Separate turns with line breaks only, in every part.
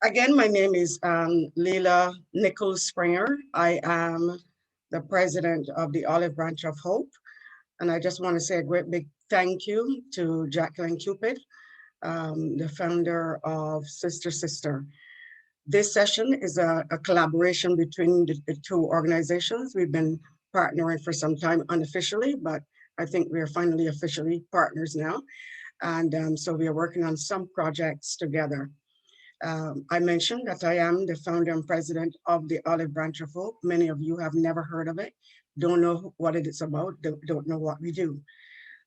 Again, my name is Leila Nichols Springer. I am the president of the Olive Branch of Hope. And I just want to say a great big thank you to Jacqueline Cupid, the founder of Sister Sister. This session is a collaboration between the two organizations. We've been partnering for some time unofficially, but I think we are finally officially partners now. And so we are working on some projects together. I mentioned that I am the founder and president of the Olive Branch of Hope. Many of you have never heard of it, don't know what it is about, don't know what we do.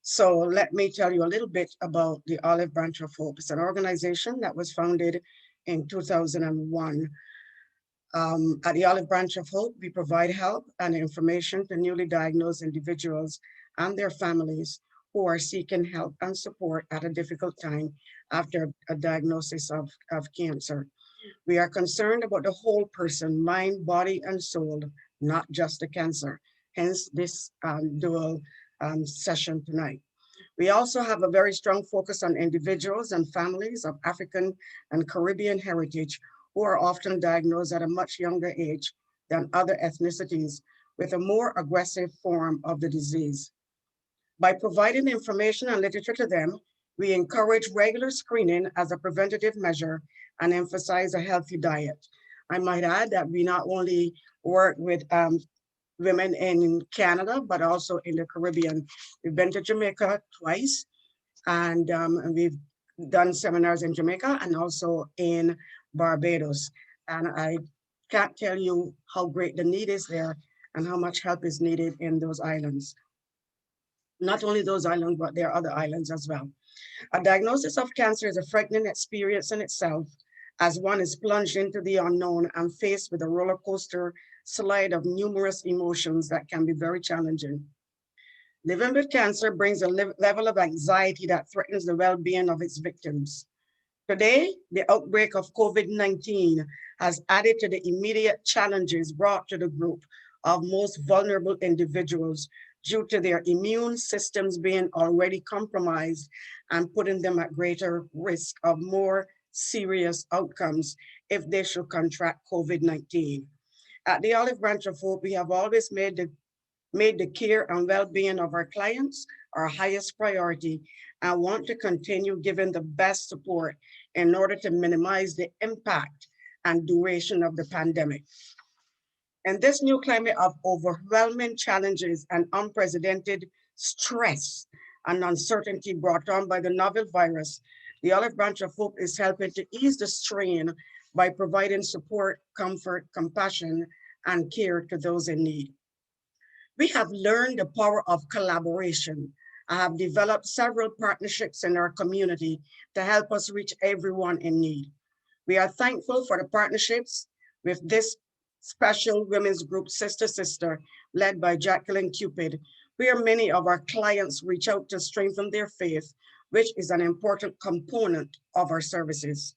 So let me tell you a little bit about the Olive Branch of Hope. It's an organization that was founded in 2001. At the Olive Branch of Hope, we provide help and information to newly diagnosed individuals and their families who are seeking help and support at a difficult time after a diagnosis of cancer. We are concerned about the whole person, mind, body, and soul, not just the cancer. Hence this dual session tonight. We also have a very strong focus on individuals and families of African and Caribbean heritage who are often diagnosed at a much younger age than other ethnicities with a more aggressive form of the disease. By providing information and literature to them, we encourage regular screening as a preventative measure and emphasize a healthy diet. I might add that we not only work with women in Canada, but also in the Caribbean. We've been to Jamaica twice, and we've done seminars in Jamaica and also in Barbados. And I can't tell you how great the need is there and how much help is needed in those islands. Not only those islands, but there are other islands as well. A diagnosis of cancer is a frightening experience in itself, as one is plunged into the unknown and faced with a roller coaster slide of numerous emotions that can be very challenging. Living with cancer brings a level of anxiety that threatens the well-being of its victims. Today, the outbreak of COVID-19 has added to the immediate challenges brought to the group of most vulnerable individuals due to their immune systems being already compromised and putting them at greater risk of more serious outcomes if they should contract COVID-19. At the Olive Branch of Hope, we have always made the care and well-being of our clients our highest priority and want to continue giving the best support in order to minimize the impact and duration of the pandemic. In this new climate of overwhelming challenges and unprecedented stress and uncertainty brought on by the novel virus, the Olive Branch of Hope is helping to ease the strain by providing support, comfort, compassion, and care to those in need. We have learned the power of collaboration. I have developed several partnerships in our community to help us reach everyone in need. We are thankful for the partnerships with this special women's group, Sister Sister, led by Jacqueline Cupid, where many of our clients reach out to strengthen their faith, which is an important component of our services.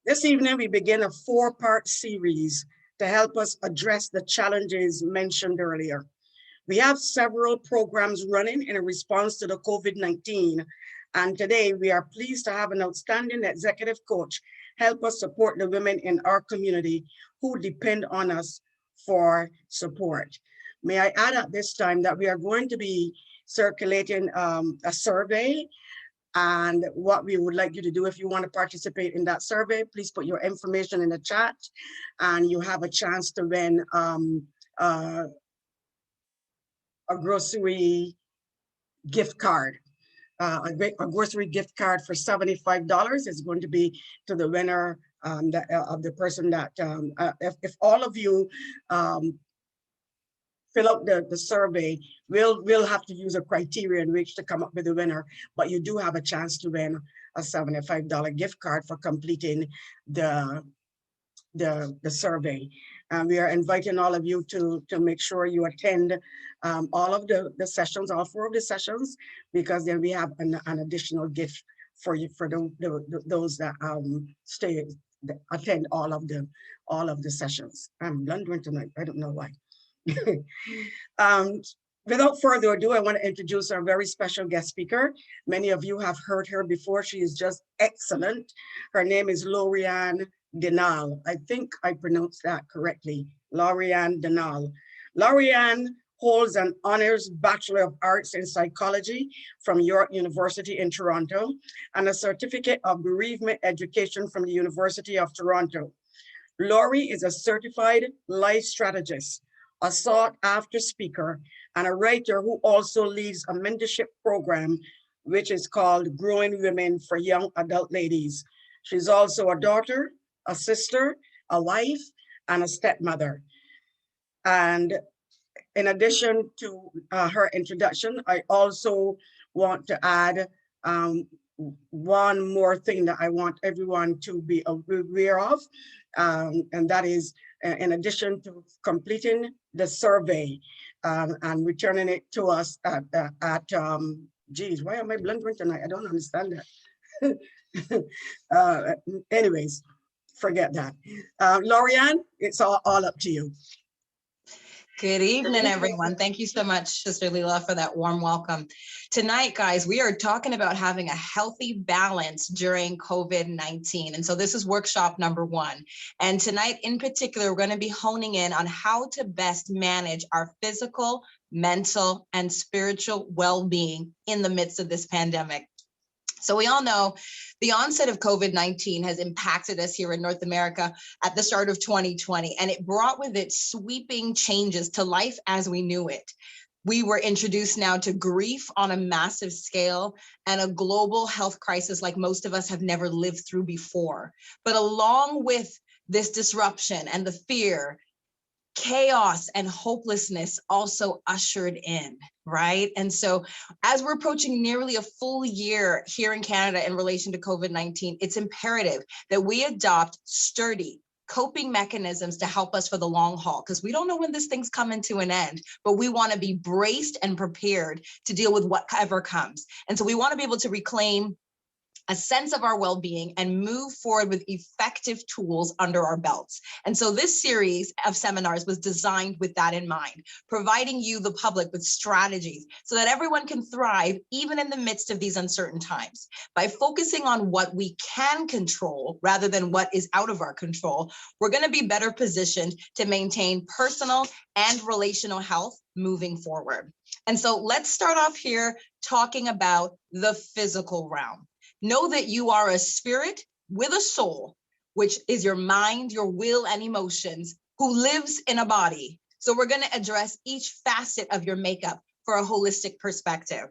This evening, we begin a four-part series to help us address the challenges mentioned earlier. We have several programs running in response to the COVID-19, and today we are pleased to have an outstanding executive coach help us support the women in our community who depend on us for support. May I add at this time that we are going to be circulating a survey, and what we would like you to do, if you want to participate in that survey, please put your information in the chat and you have a chance to win a grocery gift card. A grocery gift card for $75 is going to be to the winner of the person that, if all of you fill out the survey, we'll have to use a criteria in which to come up with the winner, but you do have a chance to win a $75 gift card for completing the survey. We are inviting all of you to make sure you attend all of the sessions, all four of the sessions, because then we have an additional gift for you, for those that attend all of the sessions. I'm blundering tonight, I don't know why. Without further ado, I want to introduce our very special guest speaker. Many of you have heard her before. She is just excellent. Her name is Lorianne Denal. I think I pronounced that correctly. Lorianne Denal. Lorianne holds an honors Bachelor of Arts in Psychology from York University in Toronto and a certificate of bereavement education from the University of Toronto. Lori is a certified life strategist, a sought-after speaker, and a writer who also leads a mentorship program, which is called Growing Women for Young Adult Ladies. She's also a daughter, a sister, a wife, and a stepmother. And in addition to her introduction, I also want to add one more thing that I want everyone to be aware of, and that is, in addition to completing the survey and returning it to us geez, why am I blundering tonight? I don't understand that. Anyways, forget that. Lorianne, it's all up to you.
Good evening, everyone. Thank you so much, Sister Leela, for that warm welcome. Tonight, guys, we are talking about having a healthy balance during COVID-19. And so this is workshop number 1. And tonight in particular, we're going to be honing in on how to best manage our physical, mental, and spiritual well-being in the midst of this pandemic. So we all know the onset of COVID-19 has impacted us here in North America at the start of 2020, and it brought with it sweeping changes to life as we knew it. We were introduced now to grief on a massive scale and a global health crisis like most of us have never lived through before. But along with this disruption and the fear, chaos and hopelessness also ushered in, right? And so as we're approaching nearly a full year here in Canada in relation to COVID-19, it's imperative that we adopt sturdy coping mechanisms to help us for the long haul, because we don't know when this thing's coming to an end, but we want to be braced and prepared to deal with whatever comes. And so we want to be able to reclaim a sense of our well-being and move forward with effective tools under our belts. And so this series of seminars was designed with that in mind, providing you, the public, with strategies so that everyone can thrive even in the midst of these uncertain times. By focusing on what we can control rather than what is out of our control, we're going to be better positioned to maintain personal and relational health moving forward. And so let's start off here talking about the physical realm. Know that you are a spirit with a soul, which is your mind, your will, and emotions, who lives in a body. So we're going to address each facet of your makeup for a holistic perspective.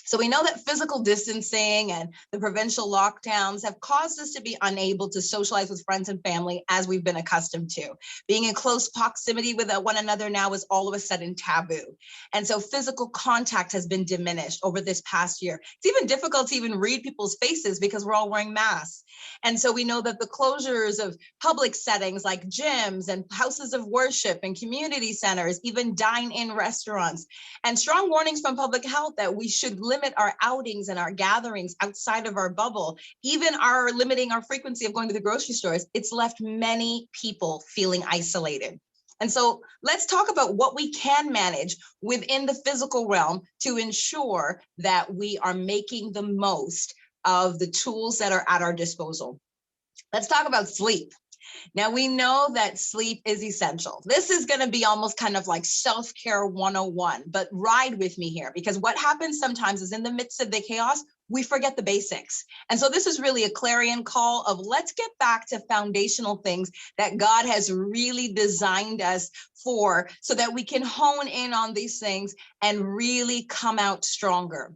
So we know that physical distancing and the provincial lockdowns have caused us to be unable to socialize with friends and family as we've been accustomed to. Being in close proximity with one another now is all of a sudden taboo. And so physical contact has been diminished over this past year. It's even difficult to even read people's faces because we're all wearing masks. And so we know that the closures of public settings like gyms and houses of worship and community centers, even dine-in restaurants, and strong warnings from public health that we should limit our outings and our gatherings outside of our bubble, even our limiting our frequency of going to the grocery stores. It's left many people feeling isolated. And so let's talk about what we can manage within the physical realm to ensure that we are making the most of the tools that are at our disposal. Let's talk about sleep. Now, we know that sleep is essential. This is going to be almost kind of like self-care 101, but ride with me here, because what happens sometimes is in the midst of the chaos, we forget the basics. And so this is really a clarion call of let's get back to foundational things that God has really designed us for so that we can hone in on these things and really come out stronger.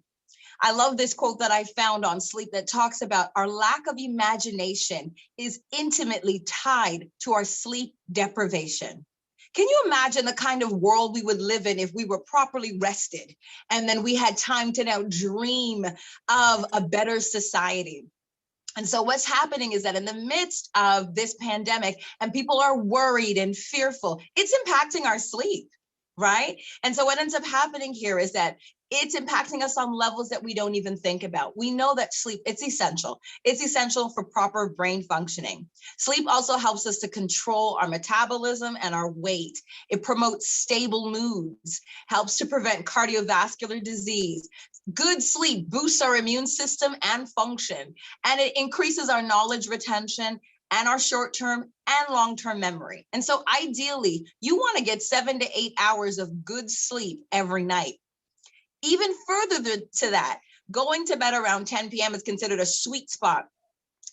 I love this quote that I found on sleep that talks about our lack of imagination is intimately tied to our sleep deprivation. Can you imagine the kind of world we would live in if we were properly rested and then we had time to now dream of a better society? And so what's happening is that in the midst of this pandemic and people are worried and fearful, it's impacting our sleep, right? And so what ends up happening here is that it's impacting us on levels that we don't even think about. We know that sleep, it's essential. It's essential for proper brain functioning. Sleep also helps us to control our metabolism and our weight. It promotes stable moods, helps to prevent cardiovascular disease. Good sleep boosts our immune system and function, and it increases our knowledge retention and our short-term and long-term memory. And so ideally, you want to get 7 to 8 hours of good sleep every night. Even further to that, going to bed around 10 p.m. is considered a sweet spot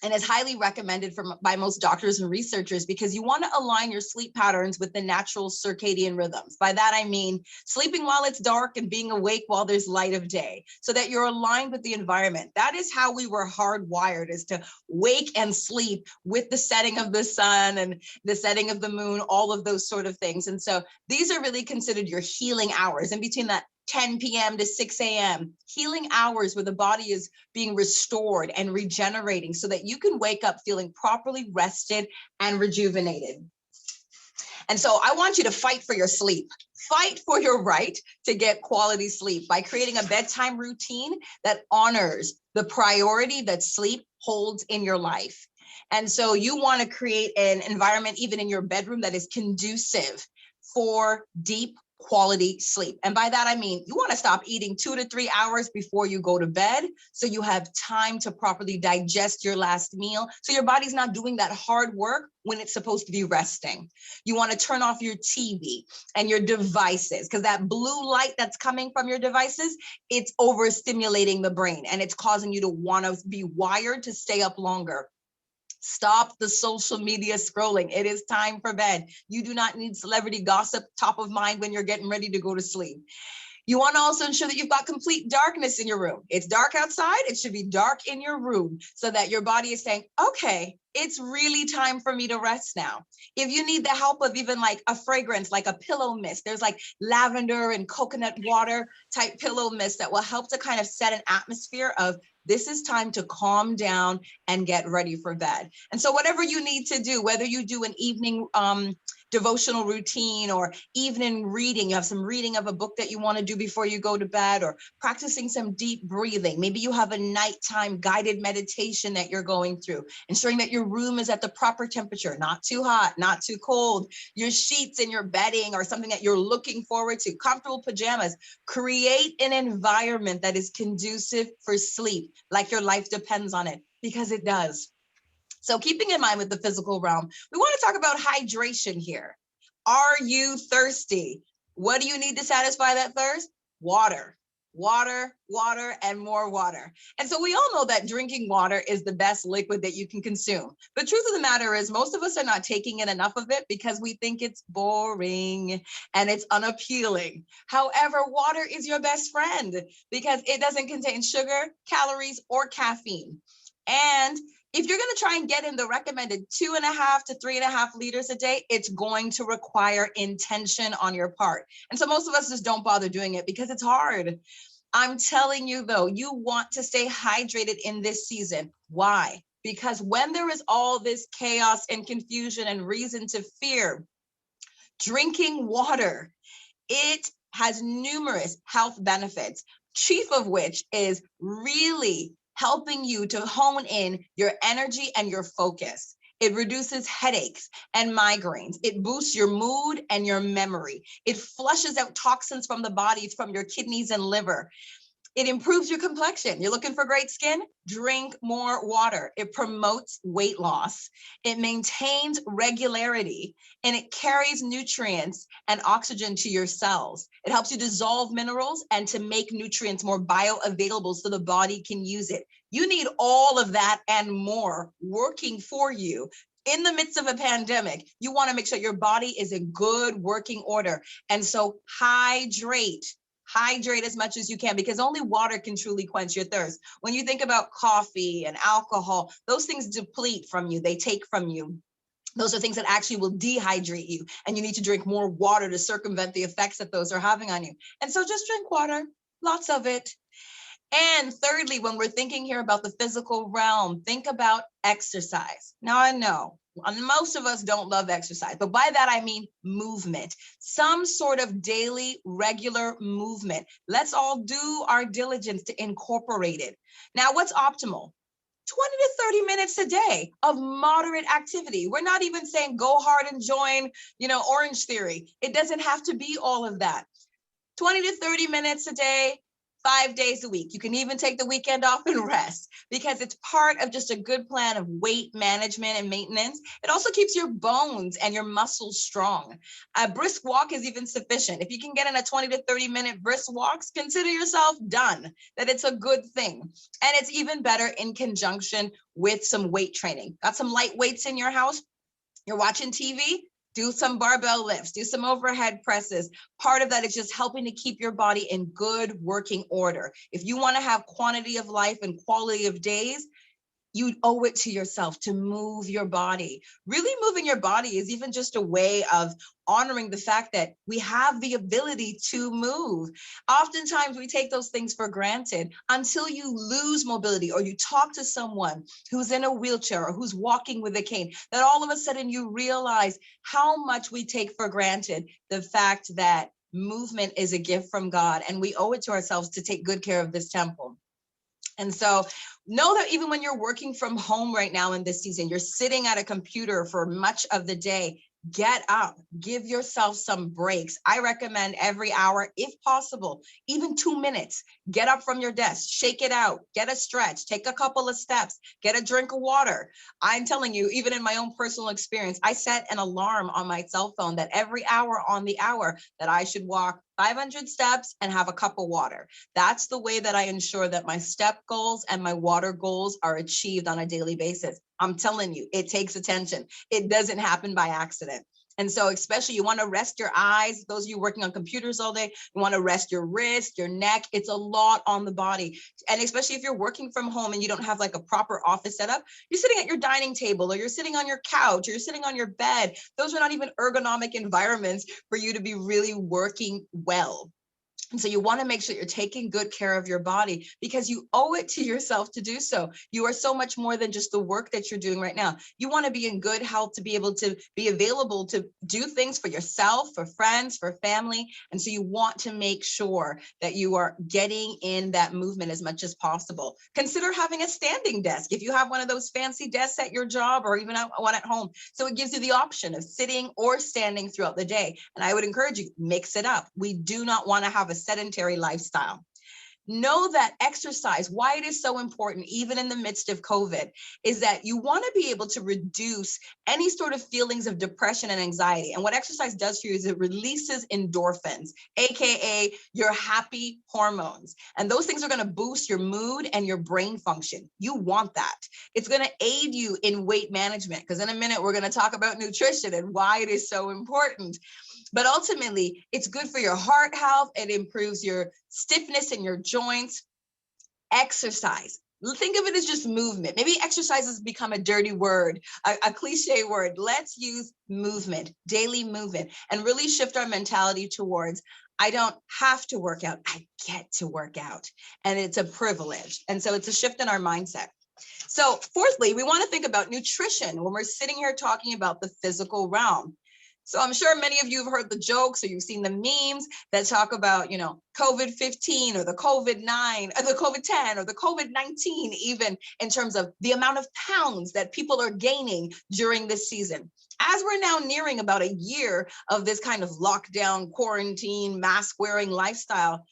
and is highly recommended by most doctors and researchers, because you want to align your sleep patterns with the natural circadian rhythms. By that, I mean sleeping while it's dark and being awake while there's light of day, so that you're aligned with the environment. That is how we were hardwired, is to wake and sleep with the setting of the sun and the setting of the moon, all of those sort of things. And so these are really considered your healing hours. In between that 10 p.m. to 6 a.m., healing hours where the body is being restored and regenerating, so that you can wake up feeling properly rested and rejuvenated. And so I want you to fight for your sleep. Fight for your right to get quality sleep by creating a bedtime routine that honors the priority that sleep holds in your life. And so you want to create an environment, even in your bedroom, that is conducive for deep quality sleep. And by that, I mean, you want to stop eating 2 to 3 hours before you go to bed, so you have time to properly digest your last meal, so your body's not doing that hard work when it's supposed to be resting. You want to turn off your TV and your devices, because that blue light that's coming from your devices, it's overstimulating the brain, and it's causing you to want to be wired to stay up longer. Stop the social media scrolling. It is time for bed. You do not need celebrity gossip top of mind when you're getting ready to go to sleep. You want to also ensure that you've got complete darkness in your room. It's dark outside. It should be dark in your room, so that your body is saying, okay, it's really time for me to rest now. If you need the help of even like a fragrance, like a pillow mist, there's like lavender and coconut water type pillow mist that will help to kind of set an atmosphere of, this is time to calm down and get ready for bed. And so whatever you need to do, whether you do an evening devotional routine or evening reading, you have some reading of a book that you want to do before you go to bed, or practicing some deep breathing. Maybe you have a nighttime guided meditation that you're going through, ensuring that your room is at the proper temperature, not too hot, not too cold, your sheets and your bedding or something that you're looking forward to, comfortable pajamas. Create an environment that is conducive for sleep, like your life depends on it, because it does. So keeping in mind with the physical realm, we want to talk about hydration here. Are you thirsty? What do you need to satisfy that thirst? Water, water, water, and more water. And so we all know that drinking water is the best liquid that you can consume. But truth of the matter is, most of us are not taking in enough of it because we think it's boring and it's unappealing. However, water is your best friend because it doesn't contain sugar, calories, or caffeine. And if you're going to try and get in the recommended 2.5 to 3.5 liters a day, it's going to require intention on your part. And so most of us just don't bother doing it because it's hard. I'm telling you, though, you want to stay hydrated in this season. Why? Because when there is all this chaos and confusion and reason to fear, drinking water, it has numerous health benefits, chief of which is really helping you to hone in your energy and your focus. It reduces headaches and migraines. It boosts your mood and your memory. It flushes out toxins from the body, from your kidneys and liver. It improves your complexion. You're looking for great skin? Drink more water. It promotes weight loss. It maintains regularity, and it carries nutrients and oxygen to your cells. It helps you dissolve minerals and to make nutrients more bioavailable so the body can use it. You need all of that and more working for you. In the midst of a pandemic, you want to make sure your body is in good working order. And so hydrate as much as you can, because only water can truly quench your thirst. When you think about coffee and alcohol, those things deplete from you, they take from you. Those are things that actually will dehydrate you, and you need to drink more water to circumvent the effects that those are having on you. And so just drink water, lots of it. And thirdly, when we're thinking here about the physical realm, think about exercise. Now, I know most of us don't love exercise, but by that I mean movement, some sort of daily, regular movement. Let's all do our diligence to incorporate it. Now, what's optimal? 20 to 30 minutes a day of moderate activity. We're not even saying go hard and join, Orange Theory. It doesn't have to be all of that. 20 to 30 minutes a day, 5 days a week. You can even take the weekend off and rest because it's part of just a good plan of weight management and maintenance. It also keeps your bones and your muscles strong. A brisk walk is even sufficient. If you can get in a 20 to 30-minute brisk walks, consider yourself done, that it's a good thing. And it's even better in conjunction with some weight training. Got some light weights in your house? You're watching TV? Do some barbell lifts, do some overhead presses. Part of that is just helping to keep your body in good working order. If you want to have quantity of life and quality of days, you owe it to yourself to move your body. Really moving your body is even just a way of honoring the fact that we have the ability to move. Oftentimes we take those things for granted until you lose mobility or you talk to someone who's in a wheelchair or who's walking with a cane, that all of a sudden you realize how much we take for granted the fact that movement is a gift from God, and we owe it to ourselves to take good care of this temple. And so know that even when you're working from home right now in this season, you're sitting at a computer for much of the day, get up, give yourself some breaks. I recommend every hour, if possible, even 2 minutes, get up from your desk, shake it out, get a stretch, take a couple of steps, get a drink of water. I'm telling you, even in my own personal experience, I set an alarm on my cell phone that every hour on the hour that I should walk 500 steps and have a cup of water. That's the way that I ensure that my step goals and my water goals are achieved on a daily basis. I'm telling you, it takes attention. It doesn't happen by accident. And so especially you want to rest your eyes. Those of you working on computers all day, you want to rest your wrist, your neck. It's a lot on the body. And especially if you're working from home and you don't have like a proper office setup, you're sitting at your dining table or you're sitting on your couch or you're sitting on your bed. Those are not even ergonomic environments for you to be really working well. And so you want to make sure you're taking good care of your body because you owe it to yourself to do so. You are so much more than just the work that you're doing right now. You want to be in good health to be able to be available to do things for yourself, for friends, for family. And so you want to make sure that you are getting in that movement as much as possible. Consider having a standing desk if you have one of those fancy desks at your job or even one at home. So it gives you the option of sitting or standing throughout the day. And I would encourage you, mix it up. We do not want to have a sedentary lifestyle. Know that exercise, why it is so important, even in the midst of COVID, is that you want to be able to reduce any sort of feelings of depression and anxiety. And what exercise does for you is it releases endorphins, AKA your happy hormones. And those things are going to boost your mood and your brain function. You want that. It's going to aid you in weight management, because in a minute, we're going to talk about nutrition and why it is so important. But ultimately, it's good for your heart health. It improves your stiffness in your joints. Exercise. Think of it as just movement. Maybe exercise has become a dirty word, a cliche word. Let's use movement, daily movement, and really shift our mentality towards, I don't have to work out, I get to work out. And it's a privilege. And so it's a shift in our mindset. So fourthly, we want to think about nutrition when we're sitting here talking about the physical realm. So I'm sure many of you have heard the jokes or you've seen the memes that talk about, COVID-15 or the COVID-9 or the COVID-10 or the COVID-19, even in terms of the amount of pounds that people are gaining during this season. As we're now nearing about a year of this kind of lockdown, quarantine, mask wearing lifestyle,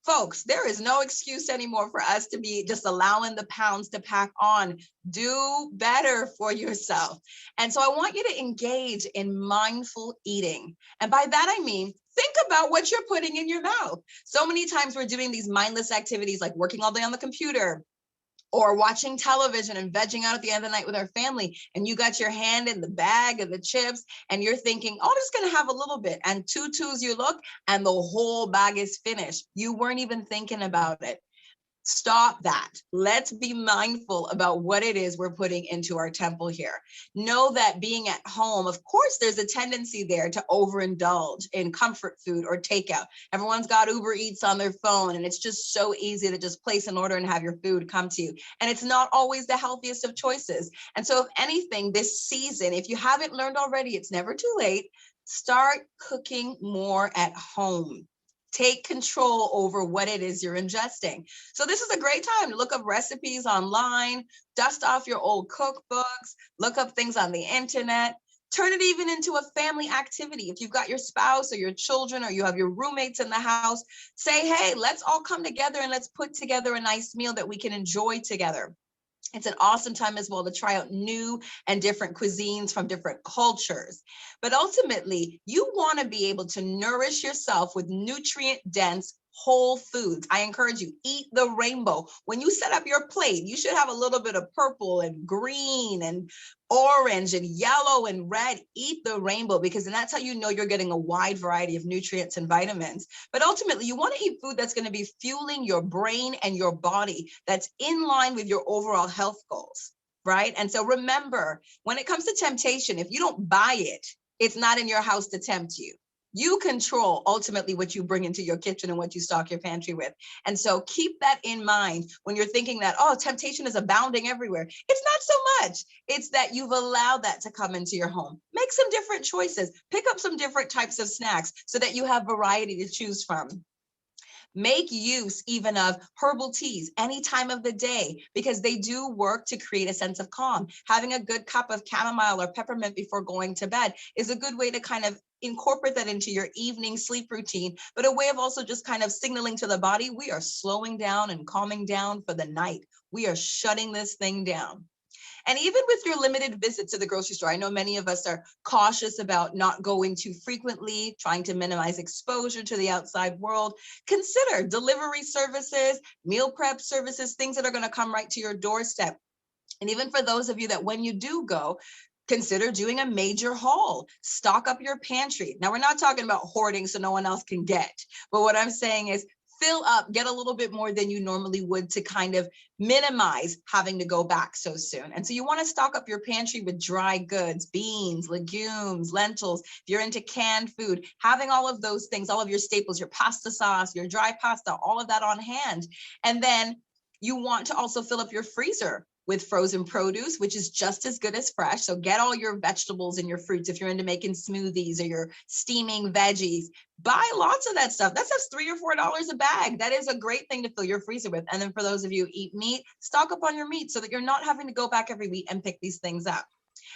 folks, there is no excuse anymore for us to be just allowing the pounds to pack on. Do better for yourself. And so I want you to engage in mindful eating. And by that, I mean, think about what you're putting in your mouth. So many times we're doing these mindless activities like working all day on the computer, or watching television and vegging out at the end of the night with our family, and you got your hand in the bag of the chips and you're thinking, oh, I'm just going to have a little bit, and two twos you look and the whole bag is finished. You weren't even thinking about it. Stop that. Let's be mindful about what it is we're putting into our temple here. Know that being at home, of course, there's a tendency there to overindulge in comfort food or takeout. Everyone's got Uber Eats on their phone, and it's just so easy to just place an order and have your food come to you. And it's not always the healthiest of choices. And so if anything, this season, if you haven't learned already, it's never too late. Start cooking more at home. Take control over what it is you're ingesting. So this is a great time to look up recipes online, dust off your old cookbooks, look up things on the internet, turn it even into a family activity. If you've got your spouse or your children or you have your roommates in the house, say, hey, let's all come together and let's put together a nice meal that we can enjoy together. It's an awesome time as well to try out new and different cuisines from different cultures. But ultimately, you want to be able to nourish yourself with nutrient-dense whole foods. I encourage you, eat the rainbow. When you set up your plate, you should have a little bit of purple and green and orange and yellow and red. Eat the rainbow, because then that's how you know you're getting a wide variety of nutrients and vitamins. But ultimately, you want to eat food that's going to be fueling your brain and your body, that's in line with your overall health goals, right? And so remember, when it comes to temptation, if you don't buy it, it's not in your house to tempt you. You control ultimately what you bring into your kitchen and what you stock your pantry with. And so keep that in mind when you're thinking that, oh, temptation is abounding everywhere. It's not so much. It's that you've allowed that to come into your home. Make some different choices. Pick up some different types of snacks so that you have variety to choose from. Make use even of herbal teas any time of the day, because they do work to create a sense of calm. Having a good cup of chamomile or peppermint before going to bed is a good way to kind of incorporate that into your evening sleep routine, but a way of also just kind of signaling to the body, we are slowing down and calming down for the night. We are shutting this thing down. And even with your limited visits to the grocery store, I know many of us are cautious about not going too frequently, trying to minimize exposure to the outside world. Consider delivery services, meal prep services, things that are going to come right to your doorstep. And even for those of you that when you do go, consider doing a major haul. Stock up your pantry. Now, we're not talking about hoarding so no one else can get. But what I'm saying is fill up, get a little bit more than you normally would to kind of minimize having to go back so soon. And so you want to stock up your pantry with dry goods, beans, legumes, lentils. If you're into canned food, having all of those things, all of your staples, your pasta sauce, your dry pasta, all of that on hand. And then you want to also fill up your freezer with frozen produce, which is just as good as fresh. So get all your vegetables and your fruits. If you're into making smoothies or you're steaming veggies, buy lots of that stuff. That stuff's $3 or $4 a bag. That is a great thing to fill your freezer with. And then for those of you who eat meat, stock up on your meat so that you're not having to go back every week and pick these things up.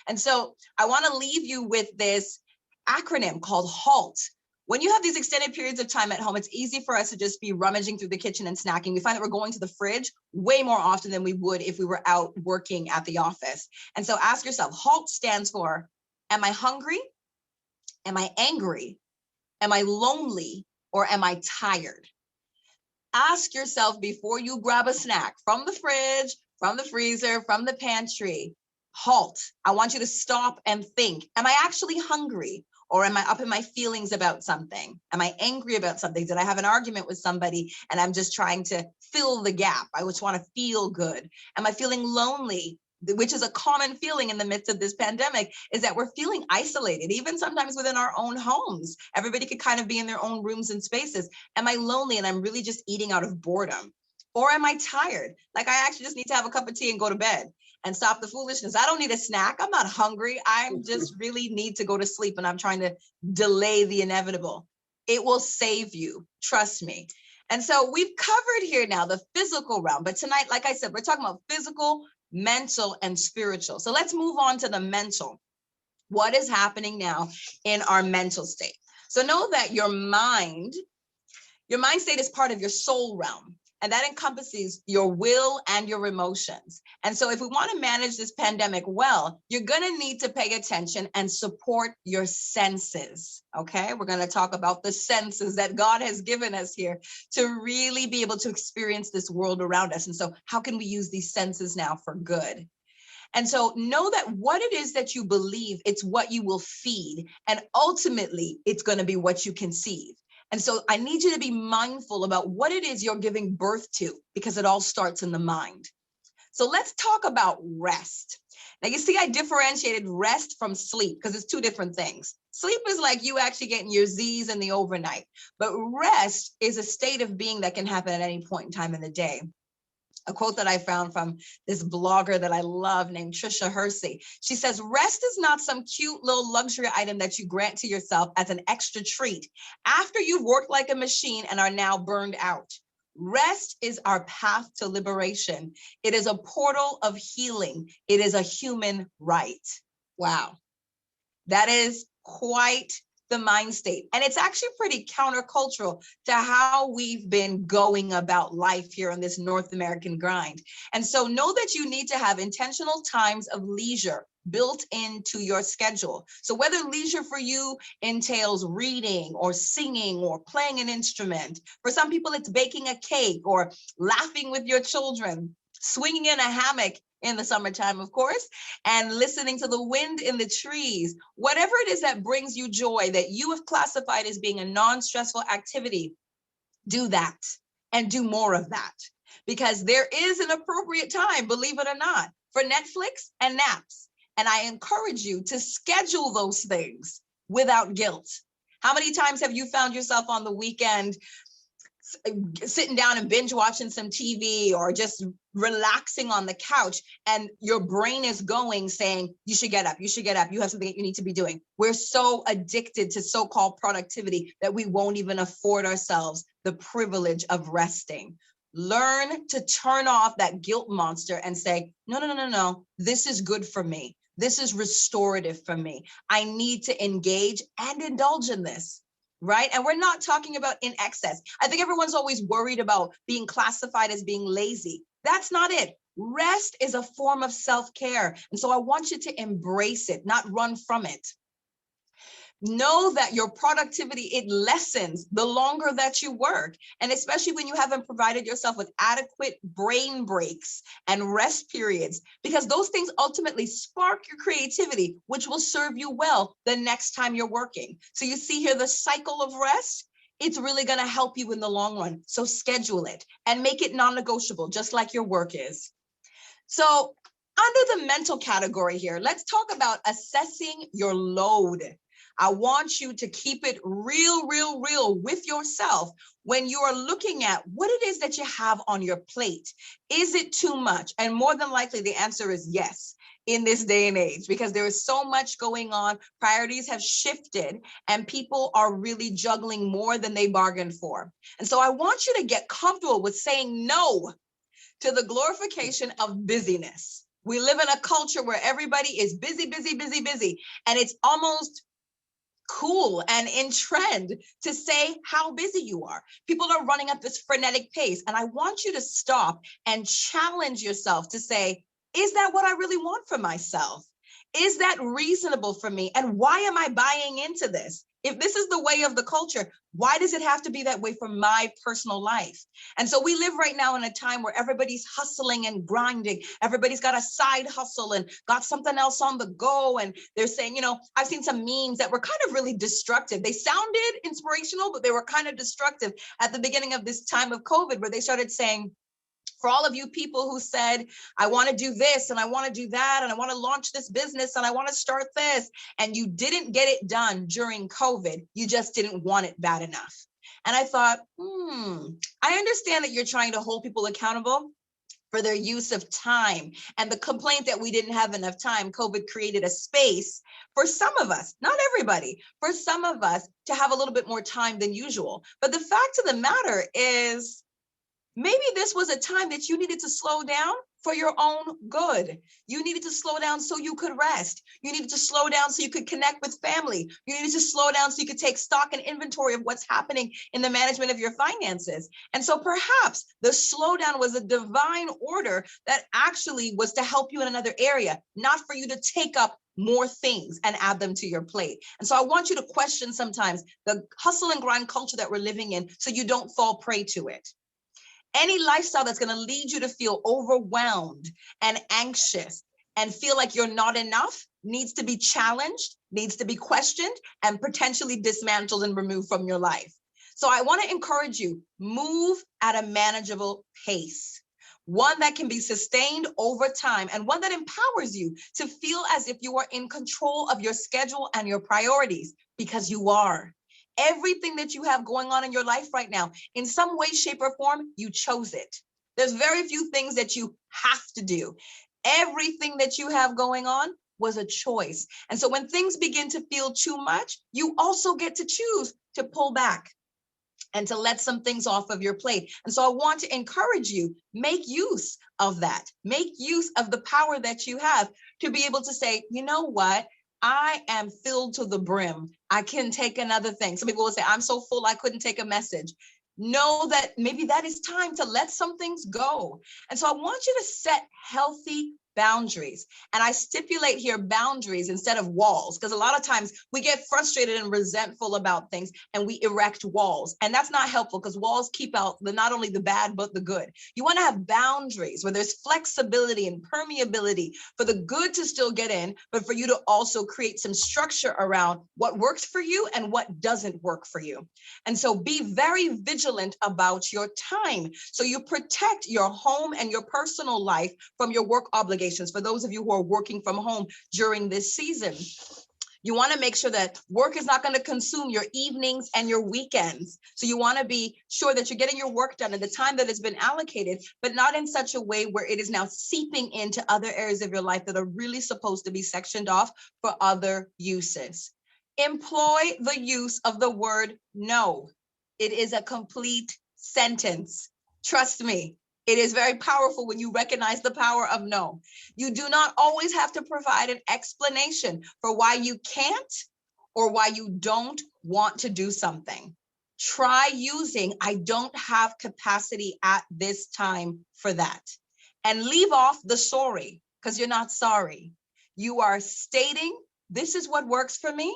And so I want to leave you with this acronym called HALT. When you have these extended periods of time at home, it's easy for us to just be rummaging through the kitchen and snacking. We find that we're going to the fridge way more often than we would if we were out working at the office. And so ask yourself, HALT stands for, am I hungry? Am I angry? Am I lonely? Or am I tired? Ask yourself before you grab a snack from the fridge, from the freezer, from the pantry, HALT. I want you to stop and think, am I actually hungry? Or am I up in my feelings about something? Am I angry about something? Did I have an argument with somebody and I'm just trying to fill the gap? I just want to feel good. Am I feeling lonely? Which is a common feeling in the midst of this pandemic, is that we're feeling isolated, even sometimes within our own homes. Everybody could kind of be in their own rooms and spaces. Am I lonely and I'm really just eating out of boredom? Or am I tired? Like I actually just need to have a cup of tea and go to bed and stop the foolishness. I don't need a snack. I'm not hungry. I just really need to go to sleep and I'm trying to delay the inevitable. It will save you. Trust me. And so we've covered here now the physical realm. But tonight, like I said, we're talking about physical, mental, and spiritual. So let's move on to the mental. What is happening now in our mental state? So know that your mind state is part of your soul realm. And that encompasses your will and your emotions. And so if we want to manage this pandemic well, you're going to need to pay attention and support your senses. Okay, we're going to talk about the senses that God has given us here to really be able to experience this world around us. And so how can we use these senses now for good? And so know that what it is that you believe, it's what you will feed. And ultimately, it's going to be what you conceive. And so I need you to be mindful about what it is you're giving birth to, because it all starts in the mind. So let's talk about rest. Now, you see, I differentiated rest from sleep because it's two different things. Sleep is like you actually getting your Z's in the overnight, but rest is a state of being that can happen at any point in time in the day. A quote that I found from this blogger that I love named Trisha Hersey. She says, rest is not some cute little luxury item that you grant to yourself as an extra treat after you've worked like a machine and are now burned out. Rest is our path to liberation. It is a portal of healing. It is a human right. Wow. That is quite the mind state. And it's actually pretty countercultural to how we've been going about life here on this North American grind. And so know that you need to have intentional times of leisure built into your schedule. So whether leisure for you entails reading or singing or playing an instrument, for some people it's baking a cake or laughing with your children, swinging in a hammock in the summertime, of course, and listening to the wind in the trees, whatever it is that brings you joy that you have classified as being a non-stressful activity, do that and do more of that, because there is an appropriate time, believe it or not, for Netflix and naps. And I encourage you to schedule those things without guilt. How many times have you found yourself on the weekend sitting down and binge watching some TV or just relaxing on the couch, and your brain is going saying, you should get up, you should get up, you have something that you need to be doing. We're so addicted to so-called productivity that we won't even afford ourselves the privilege of resting. Learn to turn off that guilt monster and say, no, no, no, no, no, this is good for me. This is restorative for me. I need to engage and indulge in this. Right? And we're not talking about in excess. I think everyone's always worried about being classified as being lazy. That's not it. Rest is a form of self-care. And so I want you to embrace it, not run from it. Know that your productivity, it lessens the longer that you work. And especially when you haven't provided yourself with adequate brain breaks and rest periods, because those things ultimately spark your creativity, which will serve you well the next time you're working. So you see here the cycle of rest. It's really going to help you in the long run. So schedule it and make it non-negotiable, just like your work is. So under the mental category here, let's talk about assessing your load. I want you to keep it real, real, real with yourself when you are looking at what it is that you have on your plate. Is it too much? And more than likely, the answer is yes in this day and age, because there is so much going on. Priorities have shifted and people are really juggling more than they bargained for. And so I want you to get comfortable with saying no to the glorification of busyness. We live in a culture where everybody is busy, busy, busy, busy. And it's almost cool and in trend to say how busy you are. People are running at this frenetic pace. And I want you to stop and challenge yourself to say, is that what I really want for myself? Is that reasonable for me? And why am I buying into this? If this is the way of the culture, why does it have to be that way for my personal life? And so we live right now in a time where everybody's hustling and grinding. Everybody's got a side hustle and got something else on the go. And they're saying, you know, I've seen some memes that were kind of really destructive. They sounded inspirational, but they were kind of destructive at the beginning of this time of COVID, where they started saying, for all of you people who said, I want to do this and I want to do that and I want to launch this business and I want to start this, and you didn't get it done during COVID, you just didn't want it bad enough. And I thought, I understand that you're trying to hold people accountable for their use of time. And the complaint that we didn't have enough time, COVID created a space for some of us, not everybody, for some of us to have a little bit more time than usual. But the fact of the matter is, maybe this was a time that you needed to slow down for your own good. You needed to slow down so you could rest. You needed to slow down so you could connect with family. You needed to slow down so you could take stock and inventory of what's happening in the management of your finances. And so perhaps the slowdown was a divine order that actually was to help you in another area, not for you to take up more things and add them to your plate. And so I want you to question sometimes the hustle and grind culture that we're living in so you don't fall prey to it. Any lifestyle that's going to lead you to feel overwhelmed and anxious and feel like you're not enough needs to be challenged, needs to be questioned, and potentially dismantled and removed from your life. So I want to encourage you, move at a manageable pace, one that can be sustained over time, and one that empowers you to feel as if you are in control of your schedule and your priorities, because you are. Everything that you have going on in your life right now, in some way, shape, or form, you chose it. There's very few things that you have to do. Everything that you have going on was a choice. And so when things begin to feel too much, you also get to choose to pull back and to let some things off of your plate. And so I want to encourage you, make use of that. Make use of the power that you have to be able to say, you know what? I am filled to the brim. I can take another thing. Some people will say, I'm so full, I couldn't take a message. Know that maybe that is time to let some things go. And so I want you to set healthy boundaries. And I stipulate here boundaries instead of walls, because a lot of times we get frustrated and resentful about things and we erect walls. And that's not helpful, because walls keep out not only the bad, but the good. You want to have boundaries where there's flexibility and permeability for the good to still get in, but for you to also create some structure around what works for you and what doesn't work for you. And so be very vigilant about your time, so you protect your home and your personal life from your work obligations. For those of you who are working from home during this season, you want to make sure that work is not going to consume your evenings and your weekends. So you want to be sure that you're getting your work done in the time that has been allocated, but not in such a way where it is now seeping into other areas of your life that are really supposed to be sectioned off for other uses. Employ the use of the word no. It is a complete sentence. Trust me. It is very powerful when you recognize the power of no. You do not always have to provide an explanation for why you can't or why you don't want to do something. Try using I don't have capacity at this time for that. And leave off the sorry, because you're not sorry. You are stating, this is what works for me,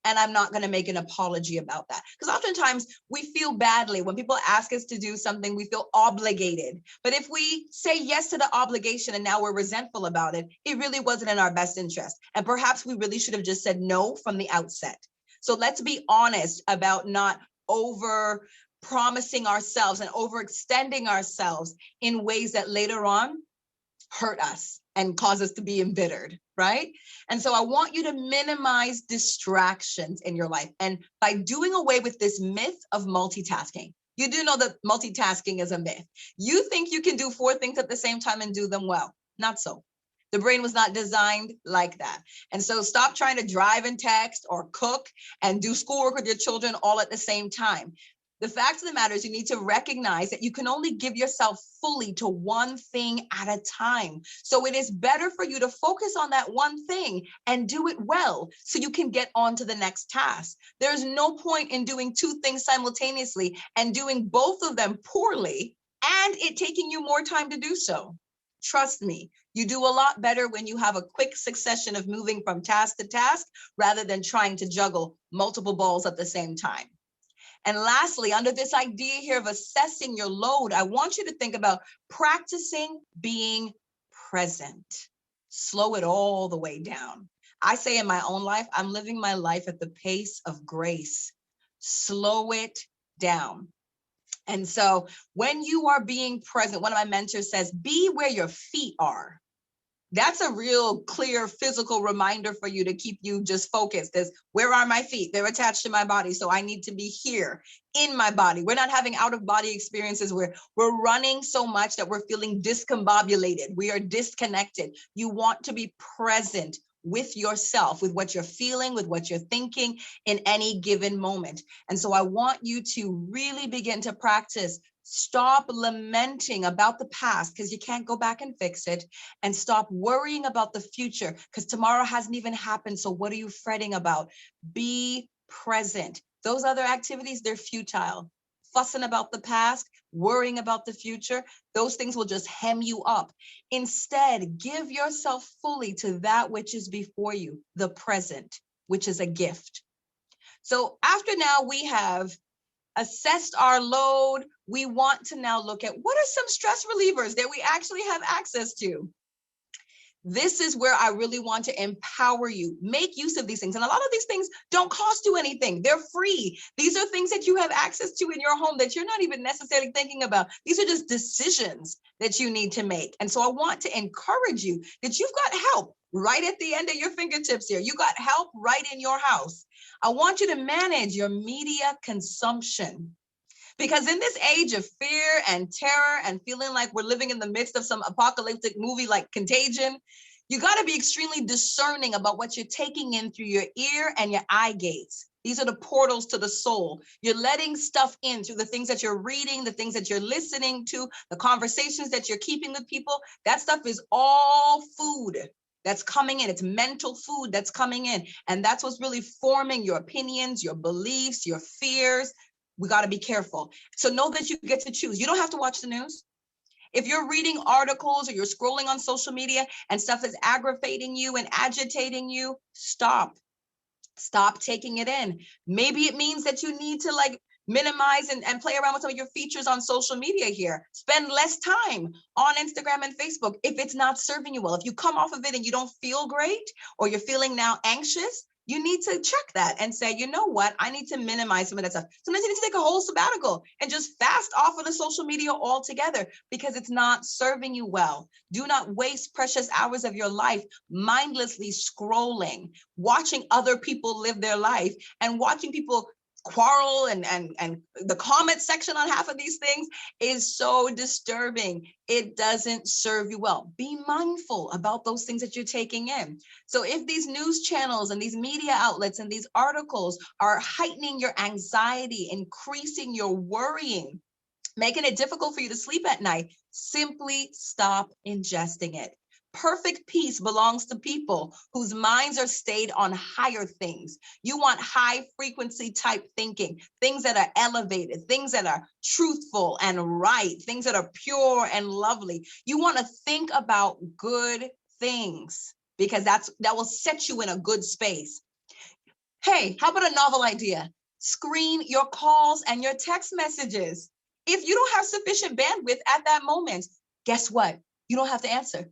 and I'm not going to make an apology about that. Because oftentimes we feel badly when people ask us to do something, we feel obligated. But if we say yes to the obligation and now we're resentful about it, it really wasn't in our best interest. And perhaps we really should have just said no from the outset. So let's be honest about not over promising ourselves and overextending ourselves in ways that later on hurt us and cause us to be embittered, right? And so I want you to minimize distractions in your life. And by doing away with this myth of multitasking, you do know that multitasking is a myth. You think you can do 4 things at the same time and do them well. Not so. The brain was not designed like that. And so stop trying to drive and text or cook and do schoolwork with your children all at the same time. The fact of the matter is you need to recognize that you can only give yourself fully to one thing at a time. So it is better for you to focus on that one thing and do it well so you can get on to the next task. There's no point in doing 2 things simultaneously and doing both of them poorly and it taking you more time to do so. Trust me, you do a lot better when you have a quick succession of moving from task to task rather than trying to juggle multiple balls at the same time. And lastly, under this idea here of assessing your load, I want you to think about practicing being present. Slow it all the way down. I say in my own life, I'm living my life at the pace of grace. Slow it down. And so when you are being present, one of my mentors says, be where your feet are. That's a real clear physical reminder for you to keep you just focused. As where are my feet? They're attached to my body. So I need to be here in my body. We're not having out of body experiences where we're running so much that we're feeling discombobulated. We are disconnected. You want to be present with yourself, with what you're feeling, with what you're thinking in any given moment. And so I want you to really begin to practice. Stop lamenting about the past because you can't go back and fix it, and stop worrying about the future because tomorrow hasn't even happened. So what are you fretting about? Be present. Those other activities, they're futile. Fussing about the past, worrying about the future, those things will just hem you up. Instead, give yourself fully to that which is before you, the present, which is a gift. So after now we have assessed our load, we want to now look at what are some stress relievers that we actually have access to. This is where I really want to empower you. Make use of these things. And a lot of these things don't cost you anything. They're free. These are things that you have access to in your home that you're not even necessarily thinking about. These are just decisions that you need to make. And so I want to encourage you that you've got help right at the end of your fingertips here. You got help right in your house. I want you to manage your media consumption. Because in this age of fear and terror and feeling like we're living in the midst of some apocalyptic movie like Contagion, you got to be extremely discerning about what you're taking in through your ear and your eye gates. These are the portals to the soul. You're letting stuff in through the things that you're reading, the things that you're listening to, the conversations that you're keeping with people. That stuff is all food that's coming in. It's mental food that's coming in. And that's what's really forming your opinions, your beliefs, your fears. We got to be careful. So know that you get to choose. You don't have to watch the news. If you're reading articles or you're scrolling on social media and stuff is aggravating you and agitating you, stop. Stop taking it in. Maybe it means that you need to minimize and play around with some of your features on social media here. Spend less time on Instagram and Facebook if it's not serving you well. If you come off of it and you don't feel great, or you're feeling now anxious, you need to check that and say, you know what? I need to minimize some of that stuff. Sometimes you need to take a whole sabbatical and just fast off of the social media altogether because it's not serving you well. Do not waste precious hours of your life mindlessly scrolling, watching other people live their life and watching people quarrel, and the comment section on half of these things is so disturbing. It doesn't serve you well. Be mindful about those things that you're taking in. So if these news channels and these media outlets and these articles are heightening your anxiety, increasing your worrying, making it difficult for you to sleep at night, simply stop ingesting it. Perfect peace belongs to people whose minds are stayed on higher things. You want high frequency type thinking, things that are elevated, things that are truthful and right, things that are pure and lovely. You want to think about good things because that will set you in a good space. Hey, how about a novel idea? Screen your calls and your text messages. If you don't have sufficient bandwidth at that moment, guess what? You don't have to answer.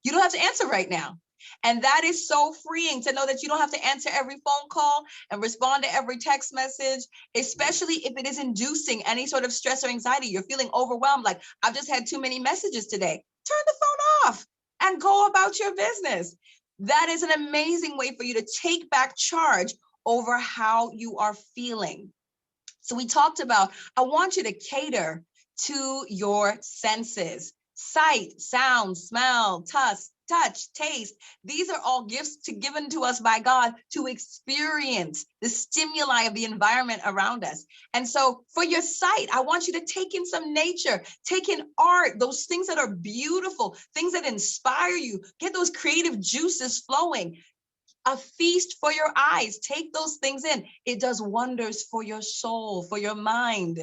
You don't have to answer right now. And that is so freeing to know that you don't have to answer every phone call and respond to every text message, especially if it is inducing any sort of stress or anxiety. You're feeling overwhelmed, like I've just had too many messages today. Turn the phone off and go about your business. That is an amazing way for you to take back charge over how you are feeling. So we talked about, I want you to cater to your senses. Sight, sound, smell, touch, taste. These are all gifts given to us by God to experience the stimuli of the environment around us. And so for your sight, I want you to take in some nature, take in art, those things that are beautiful, things that inspire you. Get those creative juices flowing. A feast for your eyes. Take those things in. It does wonders for your soul, for your mind,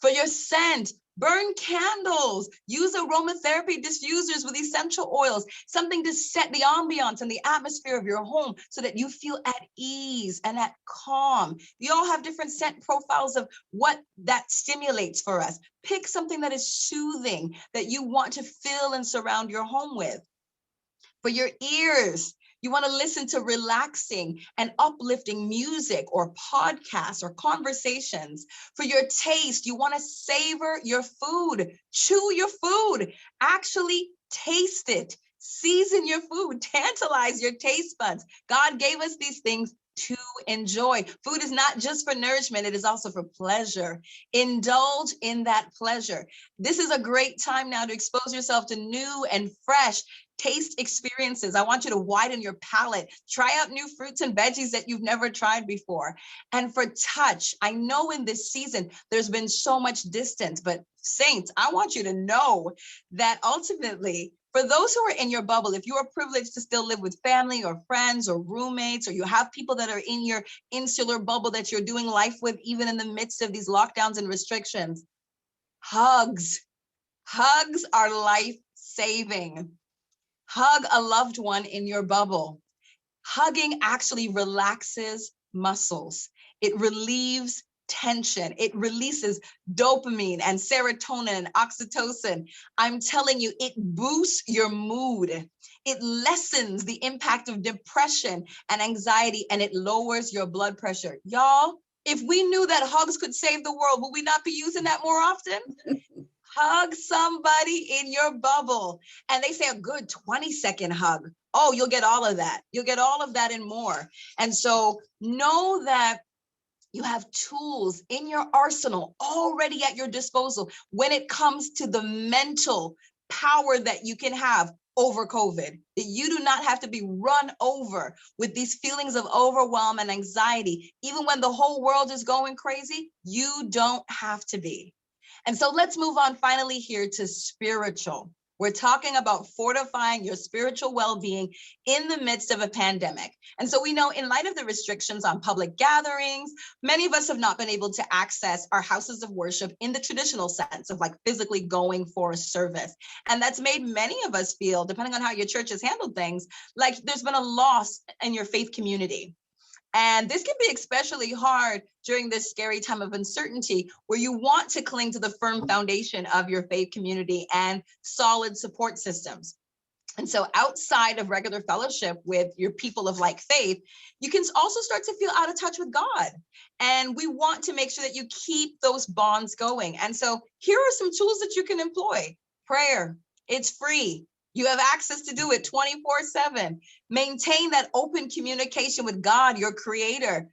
for your scent. Burn candles. Use aromatherapy diffusers with essential oils, something to set the ambiance and the atmosphere of your home so that you feel at ease and at calm. We all have different scent profiles of what that stimulates for us. Pick something that is soothing that you want to fill and surround your home with. For your ears, you want to listen to relaxing and uplifting music or podcasts or conversations. For your taste, you want to savor your food, chew your food, actually taste it, season your food, tantalize your taste buds. God gave us these things to enjoy. Food is not just for nourishment, it is also for pleasure. Indulge in that pleasure. This is a great time now to expose yourself to new and fresh taste experiences. I want you to widen your palate. Try out new fruits and veggies that you've never tried before. And for touch, I know in this season, there's been so much distance, but saints, I want you to know that ultimately, for those who are in your bubble, if you are privileged to still live with family or friends or roommates, or you have people that are in your insular bubble that you're doing life with, even in the midst of these lockdowns and restrictions, hugs are life-saving. Hug a loved one in your bubble. Hugging actually relaxes muscles. It relieves tension. It releases dopamine and serotonin and oxytocin. I'm telling you, it boosts your mood. It lessens the impact of depression and anxiety, and it lowers your blood pressure. Y'all, if we knew that hugs could save the world, would we not be using that more often? Hug somebody in your bubble. And they say a good 20-second hug. Oh, you'll get all of that. You'll get all of that and more. And so know that you have tools in your arsenal already at your disposal when it comes to the mental power that you can have over COVID. That you do not have to be run over with these feelings of overwhelm and anxiety. Even when the whole world is going crazy, you don't have to be. And so let's move on finally here to spiritual. We're talking about fortifying your spiritual well-being in the midst of a pandemic. And so we know in light of the restrictions on public gatherings, many of us have not been able to access our houses of worship in the traditional sense of like physically going for a service. And that's made many of us feel, depending on how your church has handled things, like there's been a loss in your faith community. And this can be especially hard during this scary time of uncertainty where you want to cling to the firm foundation of your faith community and solid support systems. And so outside of regular fellowship with your people of like faith, you can also start to feel out of touch with God. And we want to make sure that you keep those bonds going. And so here are some tools that you can employ. Prayer, it's free. You have access to do it 24/7. Maintain that open communication with God, your creator.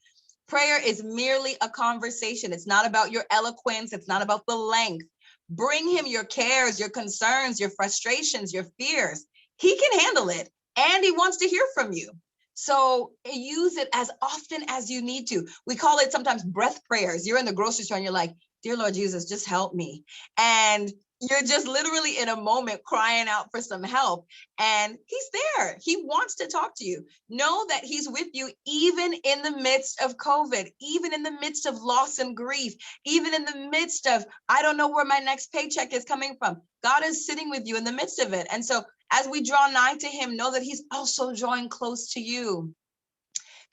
Prayer is merely a conversation. It's not about your eloquence. It's not about the length. Bring him your cares, your concerns, your frustrations, your fears. He can handle it and he wants to hear from you. So use it as often as you need to. We call it sometimes breath prayers. You're in the grocery store and you're like, dear Lord Jesus, just help me. And you're just literally in a moment crying out for some help. And he's there. He wants to talk to you. Know that he's with you even in the midst of COVID, even in the midst of loss and grief, even in the midst of, I don't know where my next paycheck is coming from. God is sitting with you in the midst of it. And so as we draw nigh to him, know that he's also drawing close to you.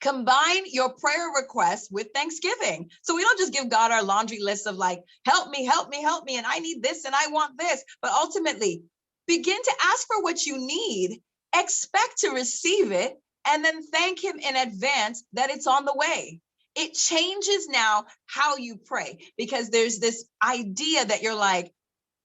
Combine your prayer requests with thanksgiving. So we don't just give God our laundry list of like, help me, help me, help me, and I need this and I want this. But ultimately, begin to ask for what you need, expect to receive it, and then thank him in advance that it's on the way. It changes now how you pray because there's this idea that you're like,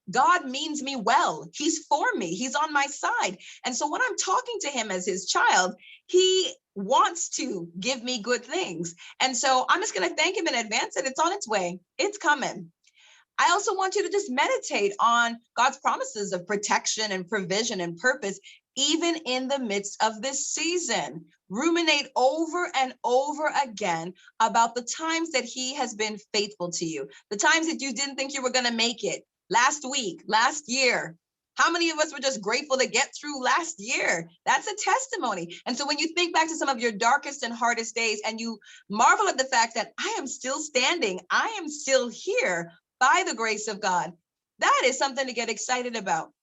God means me well. He's for me. He's on my side. And so when I'm talking to him as his child, he wants to give me good things. And so I'm just going to thank him in advance that it's on its way. It's coming. I also want you to just meditate on God's promises of protection and provision and purpose, even in the midst of this season. Ruminate over and over again about the times that he has been faithful to you, the times that you didn't think you were going to make it. Last week, last year, how many of us were just grateful to get through last year? That's a testimony. And so when you think back to some of your darkest and hardest days and you marvel at the fact that I am still standing, I am still here by the grace of God, that is something to get excited about.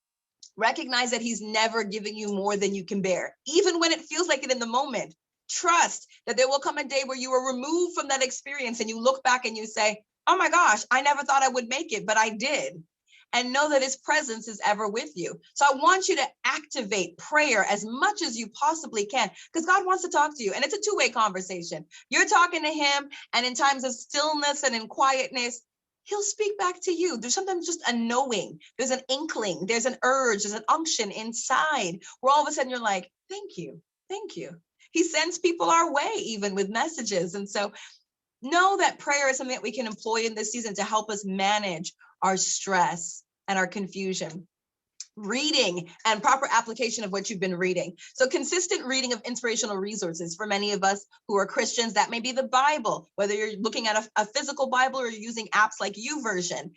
Recognize that he's never giving you more than you can bear, even when it feels like it in the moment. Trust that there will come a day where you are removed from that experience and you look back and you say, oh my gosh, I never thought I would make it, but I did. And know that his presence is ever with you. So I want you to activate prayer as much as you possibly can, because God wants to talk to you. And it's a two-way conversation. You're talking to him, and in times of stillness and in quietness, he'll speak back to you. There's sometimes just a knowing. There's an inkling. There's an urge. There's an unction inside where all of a sudden you're like, thank you. Thank you. He sends people our way, even with messages. And so know that prayer is something that we can employ in this season to help us manage our stress and our confusion. Reading and proper application of what you've been reading. So consistent reading of inspirational resources for many of us who are Christians, that may be the Bible, whether you're looking at a physical Bible or you're using apps like YouVersion.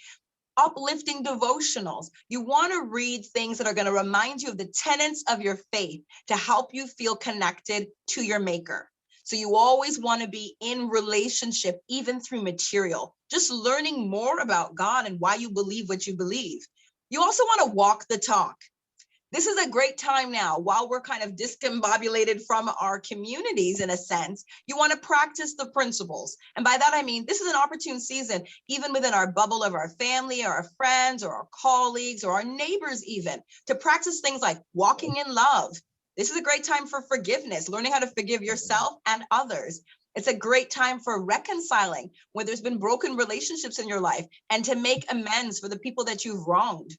Uplifting devotionals. You want to read things that are going to remind you of the tenets of your faith to help you feel connected to your maker. So you always want to be in relationship, even through material, just learning more about God and why you believe what you believe. You also want to walk the talk. This is a great time now, while we're kind of discombobulated from our communities in a sense, you want to practice the principles. And by that, I mean, this is an opportune season, even within our bubble of our family or our friends or our colleagues or our neighbors even, to practice things like walking in love. This is a great time for forgiveness, learning how to forgive yourself and others. It's a great time for reconciling where there's been broken relationships in your life and to make amends for the people that you've wronged.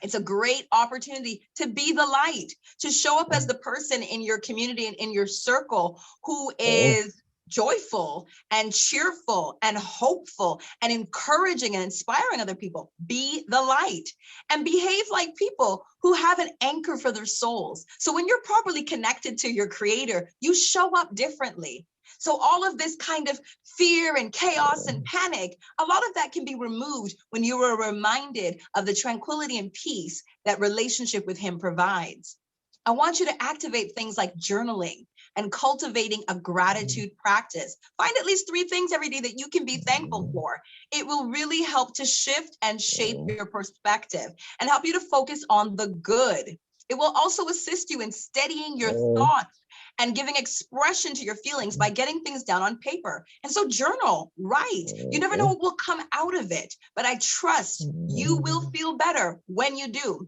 It's a great opportunity to be the light, to show up as the person in your community and in your circle who is joyful and cheerful and hopeful and encouraging and inspiring other people. Be the light and behave like people who have an anchor for their souls. So when you're properly connected to your creator, you show up differently. So all of this kind of fear and chaos and panic, a lot of that can be removed when you are reminded of the tranquility and peace that relationship with him provides. I want you to activate things like journaling and cultivating a gratitude practice. Find at least 3 things every day that you can be thankful for. It will really help to shift and shape your perspective and help you to focus on the good. It will also assist you in steadying your thoughts and giving expression to your feelings by getting things down on paper. And so journal, write. You never know what will come out of it, but I trust you will feel better when you do.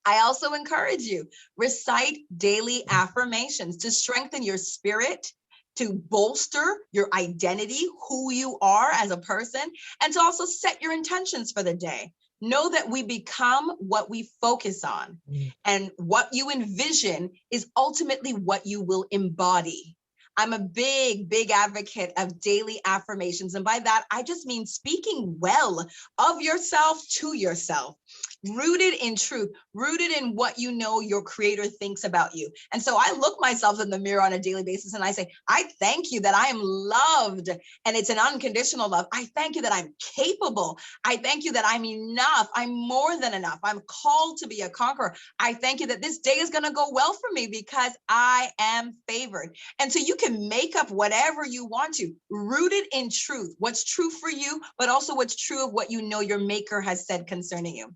I also encourage you, recite daily affirmations to strengthen your spirit, to bolster your identity, who you are as a person, and to also set your intentions for the day. Know that we become what we focus on, and what you envision is ultimately what you will embody. I'm a big advocate of daily affirmations. And by that, I just mean speaking well of yourself to yourself, rooted in truth, rooted in what you know your creator thinks about you. And so I look myself in the mirror on a daily basis and I say, I thank you that I am loved. And it's an unconditional love. I thank you that I'm capable. I thank you that I'm enough. I'm more than enough. I'm called to be a conqueror. I thank you that this day is going to go well for me because I am favored. And so you can make up whatever you want to, rooted in truth, what's true for you, but also what's true of what you know your maker has said concerning you.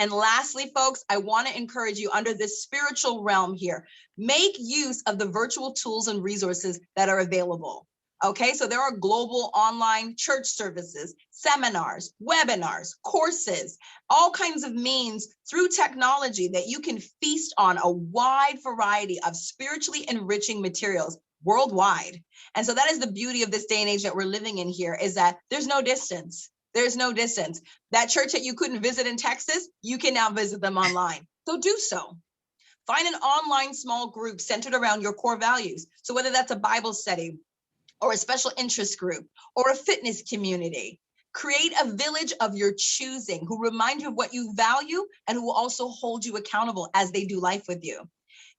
And lastly, folks, I want to encourage you under this spiritual realm here, make use of the virtual tools and resources that are available. Okay, so there are global online church services, seminars, webinars, courses, all kinds of means through technology that you can feast on a wide variety of spiritually enriching materials worldwide. And so that is the beauty of this day and age that we're living in here, is that there's no distance. There's no distance. That church that you couldn't visit in Texas, you can now visit them online. So do so. Find an online small group centered around your core values. So whether that's a Bible study or a special interest group or a fitness community, create a village of your choosing who remind you of what you value and who will also hold you accountable as they do life with you.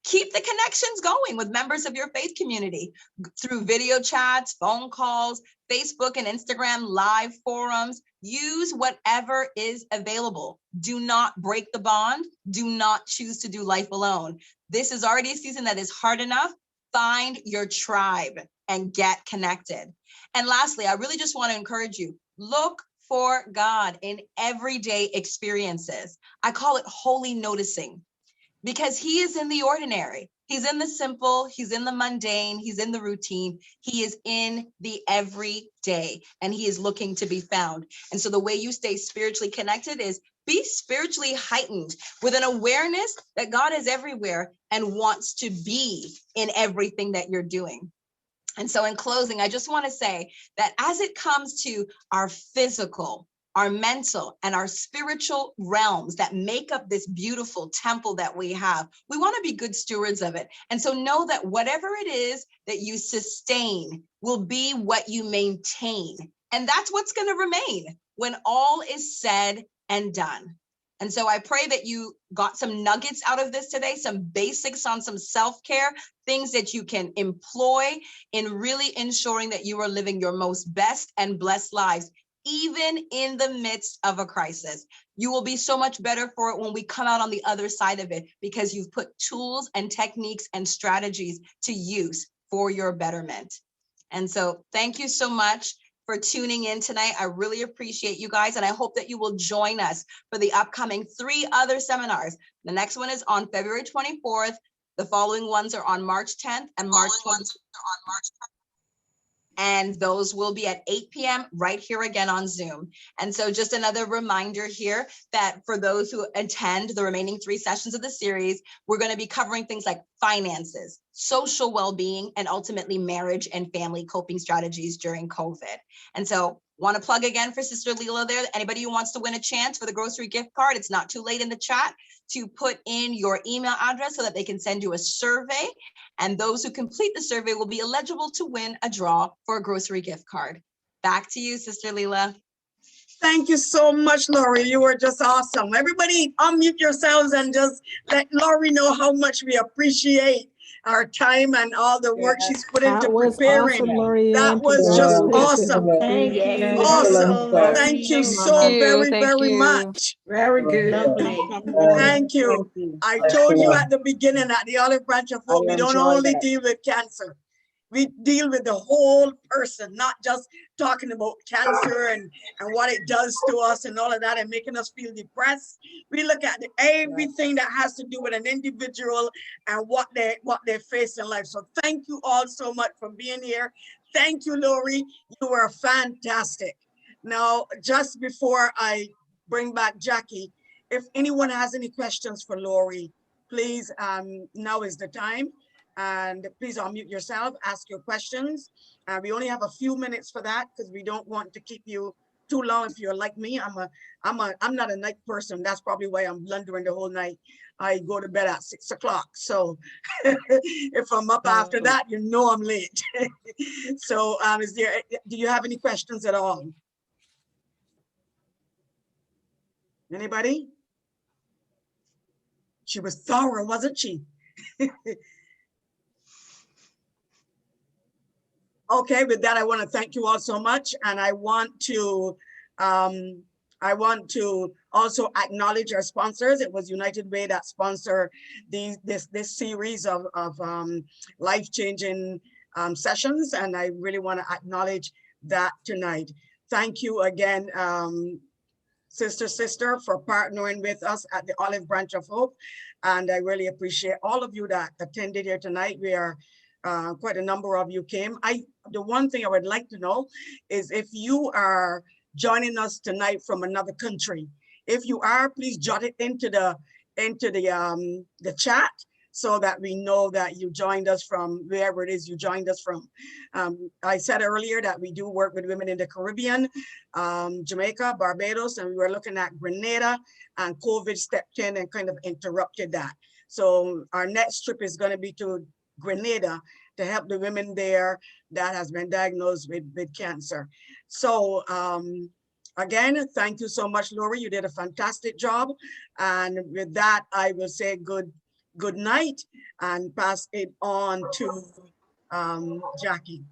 Keep the connections going with members of your faith community through video chats, phone calls, Facebook and Instagram live forums. Use whatever is available. Do not break the bond. Do not choose to do life alone. This is already a season that is hard enough. Find your tribe and get connected. And lastly, I really just want to encourage you, look for God in everyday experiences. I call it holy noticing, because he is in the ordinary. He's in the simple, he's in the mundane, he's in the routine, he is in the everyday, and he is looking to be found. And so the way you stay spiritually connected is be spiritually heightened with an awareness that God is everywhere and wants to be in everything that you're doing. And so in closing, I just want to say that as it comes to our physical, our mental, and our spiritual realms that make up this beautiful temple that we have, we want to be good stewards of it. And so know that whatever it is that you sustain will be what you maintain. And that's what's going to remain when all is said and done. And so I pray that you got some nuggets out of this today, some basics on some self-care, things that you can employ in really ensuring that you are living your most best and blessed lives, even in the midst of a crisis. You will be so much better for it when we come out on the other side of it, because you've put tools and techniques and strategies to use for your betterment. And so thank you so much for tuning in tonight. I really appreciate you guys, and I hope that you will join us for the upcoming 3 other seminars. The next one is on February 24th. The following ones are on March 10th and March 20th. And those will be at 8 p.m. right here again on Zoom. And so just another reminder here that for those who attend the remaining 3 sessions of the series, we're going to be covering things like finances, social well-being, and ultimately marriage and family coping strategies during COVID. And so want to plug again for Sister Leela there. Anybody who wants to win a chance for the grocery gift card, it's not too late in the chat to put in your email address so that they can send you a survey. And those who complete the survey will be eligible to win a draw for a grocery gift card. Back to you, Sister Leela.
Thank you so much, Lori. You were just awesome. Everybody unmute yourselves and just let Lori know how much we appreciate our time and all the work she's put into preparing.
Awesome, Lorianne.
That was just awesome.
Thank you.
Awesome. Thank you so very, very much.
Very good.
Lovely.
Thank you. I told you at the beginning at the Olive Branch of Hope, we don't only deal with cancer. We deal with the whole person, not just talking about cancer and what it does to us and all of that and making us feel depressed. We look at everything that has to do with an individual and what they face in life. So thank you all so much for being here. Thank you, Lori. You were fantastic. Now, just before I bring back Jackie, if anyone has any questions for Lori, please, now is the time. And please unmute yourself, ask your questions. We only have a few minutes for that because we don't want to keep you too long. If you're like me, I'm not a night person. That's probably why I'm blundering the whole night. I go to bed at 6 o'clock. So if I'm up after that, you know I'm late. So do you have any questions at all? Anybody? She was thorough, wasn't she? Okay, with that, I want to thank you all so much. And I want to also acknowledge our sponsors. It was United Way that sponsored this series of life-changing sessions. And I really want to acknowledge that tonight. Thank you again, Sister, for partnering with us at the Olive Branch of Hope. And I really appreciate all of you that attended here tonight. We are quite a number of you came. The one thing I would like to know is if you are joining us tonight from another country. If you are, please jot it into the chat so that we know that you joined us from wherever it is you joined us from. I said earlier that we do work with women in the Caribbean, Jamaica, Barbados, and we were looking at Grenada, and COVID stepped in and kind of interrupted that. So our next trip is going to be to Grenada to help the women there that has been diagnosed with cancer. So again, thank you so much, Lori. You did a fantastic job. And with that, I will say good night and pass it on to Jackie.